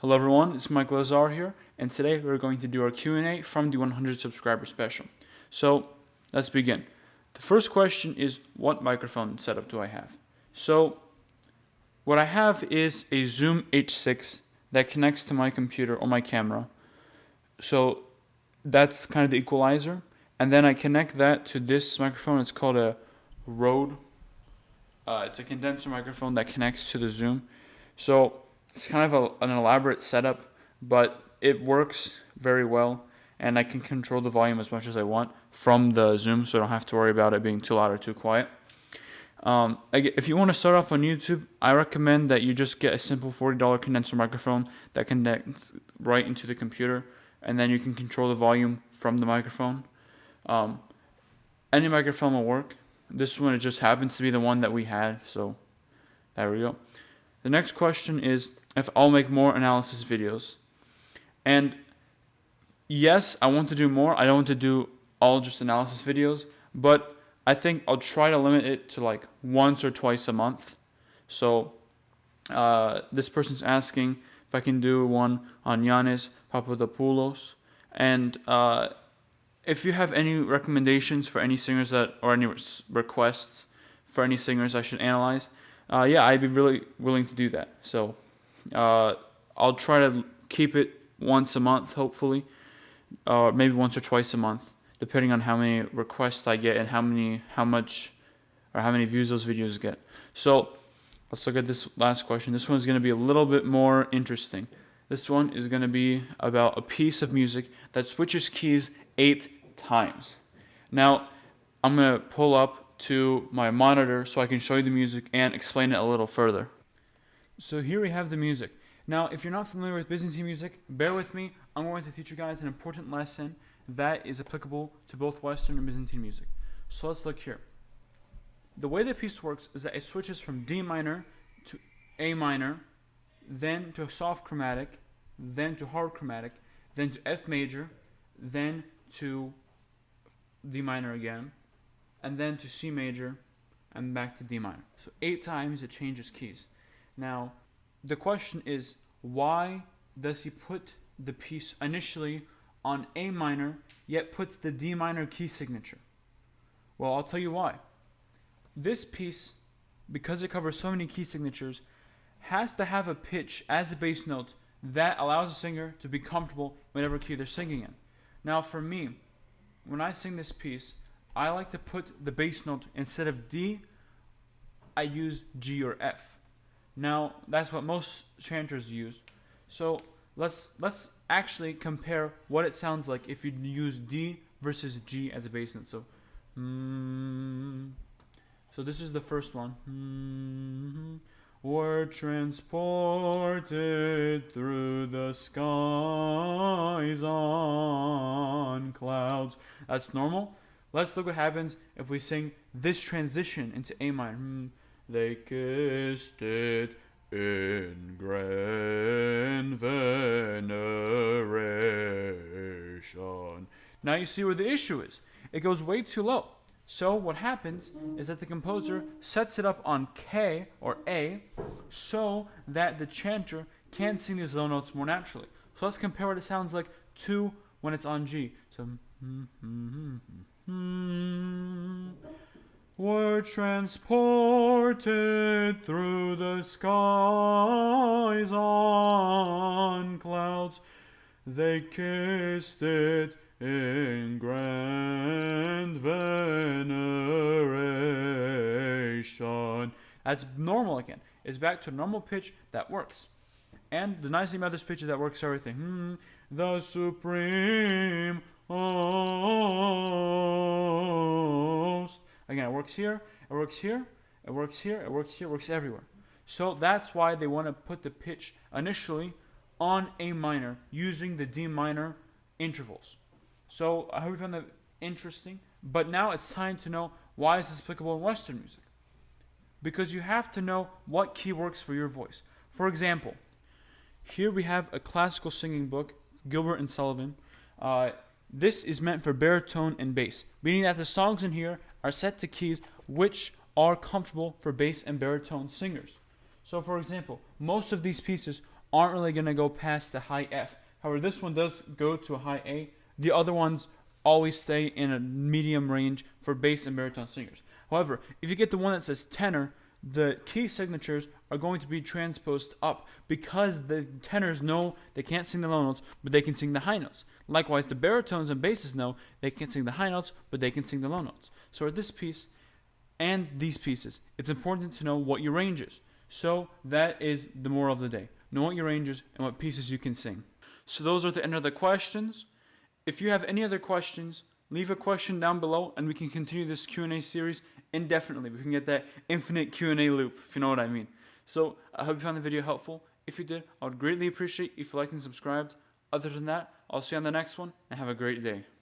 Hello everyone, it's Mike Lazar here, and today we're going to do our Q&A from the 100 subscriber special. So, let's begin. The first question is, what microphone setup do I have? So, what I have is a Zoom H6 that connects to my computer or my camera. So, that's kind of the equalizer. And then I connect that to this microphone. It's called a Rode. It's a condenser microphone that connects to the Zoom. So, it's kind of an elaborate setup, but it works very well, and I can control the volume as much as I want from the Zoom, so I don't have to worry about it being too loud or too quiet. If you want to start off on YouTube, I recommend that you just get a simple $40 condenser microphone that connects right into the computer, and then you can control the volume from the microphone. Any microphone will work. This one, it just happens to be the one that we had, so there we go. The next question is if I'll make more analysis videos. And yes, I want to do more. I don't want to do all just analysis videos, but I think I'll try to limit it to like once or twice a month. So this person's asking if I can do one on Yannis Papadopoulos. And if you have any recommendations for any singers or any requests for any singers I should analyze, I'd be really willing to do that. So I'll try to keep it once a month, hopefully, or maybe once or twice a month, depending on how many requests I get and how many views those videos get. So let's look at this last question. This one's going to be a little bit more interesting. This one is going to be about a piece of music that switches keys 8 times. Now, I'm going to pull up to my monitor so I can show you the music and explain it a little further. So here we have the music. Now, if you're not familiar with Byzantine music, bear with me. I'm going to teach you guys an important lesson that is applicable to both Western and Byzantine music. So let's look here. The way the piece works is that it switches from D minor to A minor, then to a soft chromatic, then to hard chromatic, then to F major, then to D minor again, and then to C major, and back to D minor. So 8 times it changes keys. Now, the question is, why does he put the piece initially on A minor, yet puts the D minor key signature? Well, I'll tell you why. This piece, because it covers so many key signatures, has to have a pitch as a bass note that allows the singer to be comfortable whatever key they're singing in. Now, for me, when I sing this piece, I like to put the bass note, instead of D, I use G or F. Now, that's what most chanters use. So let's actually compare what it sounds like if you use D versus G as a bass note. So this is the first one. We're transported through the skies on clouds. That's normal. Let's look what happens if we sing this transition into A minor. They kissed it in grand veneration. Now you see where the issue is. It goes way too low. So what happens is that the composer sets it up on K or A so that the chanter can sing these low notes more naturally. So let's compare what it sounds like to when it's on G. So we're transported through the skies on clouds. They kissed it in grand veneration. That's normal again. It's back to normal pitch that works. And the nice thing about this pitch is that works everything. The supreme host. Again, it works here, it works here, it works here, it works here, it works everywhere. So that's why they want to put the pitch initially on A minor using the D minor intervals. So I hope you found that interesting. But now it's time to know, why is this applicable in Western music? Because you have to know what key works for your voice. For example, here we have a classical singing book, Gilbert and Sullivan. This is meant for baritone and bass, meaning that the songs in here are set to keys which are comfortable for bass and baritone singers. So for example, most of these pieces aren't really going to go past the high F. However, this one does go to a high A. The other ones always stay in a medium range for bass and baritone singers. However, if you get the one that says tenor, the key signatures are going to be transposed up because the tenors know they can't sing the low notes, but they can sing the high notes. Likewise, the baritones and basses know they can't sing the high notes, but they can sing the low notes. So at this piece and these pieces, it's important to know what your range is. So that is the moral of the day. Know what your range is and what pieces you can sing. So those are the end of the questions. If you have any other questions, leave a question down below and we can continue this Q&A series indefinitely. We can get that infinite Q&A loop, if you know what I mean. So I hope you found the video helpful. If you did, I would greatly appreciate if you liked and subscribed. Other than that, I'll see you on the next one and have a great day.